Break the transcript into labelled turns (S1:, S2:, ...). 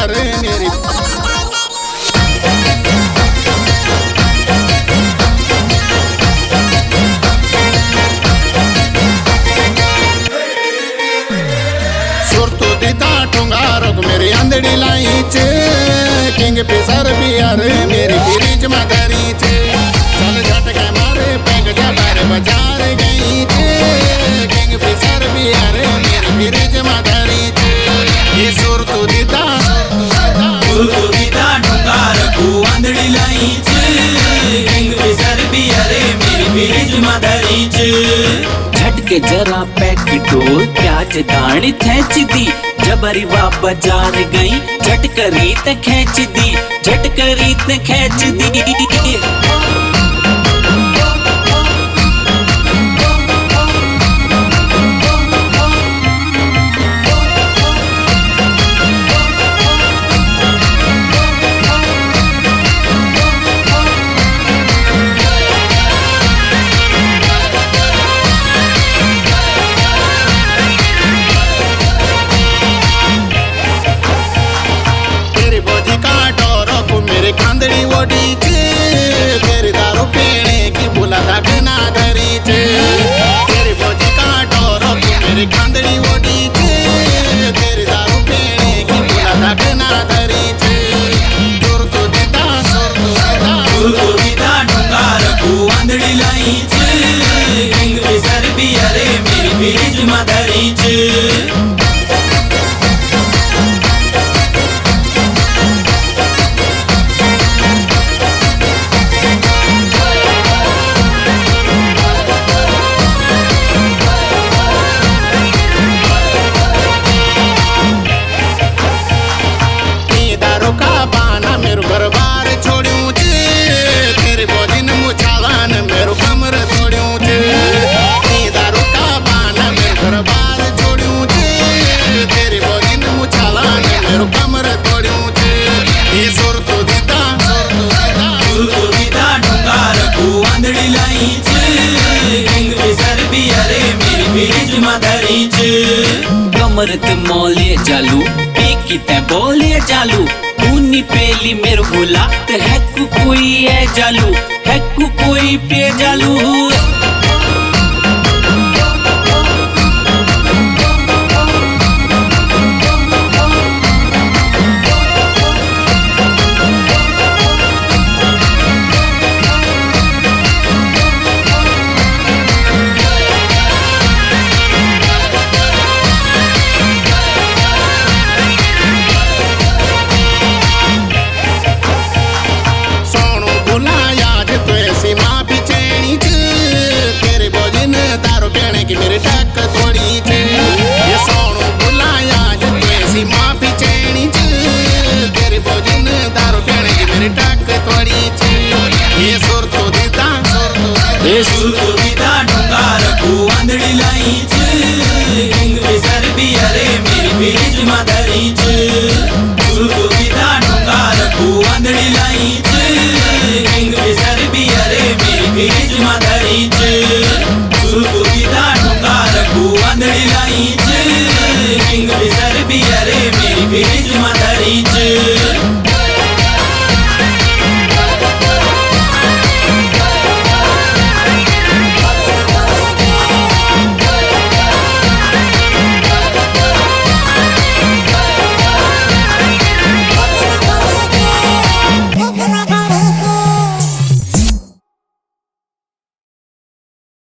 S1: अरे मेरी मेरी अंधड़ी लाई चे किंग पिसर भी अरे मेरी फ्रिज में धरी चे चल झटके मारे पैक जबार बाजार गई चे किंग पिसर भी अरे मेरी फ्रिज में धरी चे ये सुर तो दीदा
S2: ढुंगार को अंधड़ी लाई चे किंग पिसर भी अरे मेरी फ्रिज में धरी चे
S3: झटके जरा पैक डोल प्याज दानी खींच दी जबरी वा बाजार गई झटकरी ते खींच दी झटकरी ते खींच दी
S1: खांदड़ी ओडी चे तेरी दारू पीने की बुला तक ना धरी चे तेरी बोझी का डोरो मेरी खांदड़ी ओडी चे तेरी दारू पीने की बुला तक ना धरी चे सुर तो दीदा
S2: ढुंगार को अंधड़ी लाई चे किंग पिसर भी अरे मेरी फ्रिज में धरी चे
S3: कमर ते मौलिए जालू पीकी ते बोलिए जालू ऊनी पेली मेरे भूला ते है कोई है जालू है कोई पे जालू
S1: मेरे टक थोड़ी चे ये सोनू बुलाया जो ऐसी माफी चैनी चे तेरे भोजन दारू पीने की मेरे टक थोड़ी चे ये सुर तो दीदा
S2: ढुंगार को अंधड़ी लाई चे किंग पिसर भी अरे मेरी फ्रिज में धरी चे ढुंगार को अंधड़ी लाई चे किंग पिसर भी अरे मेरी फ्रिज में धरी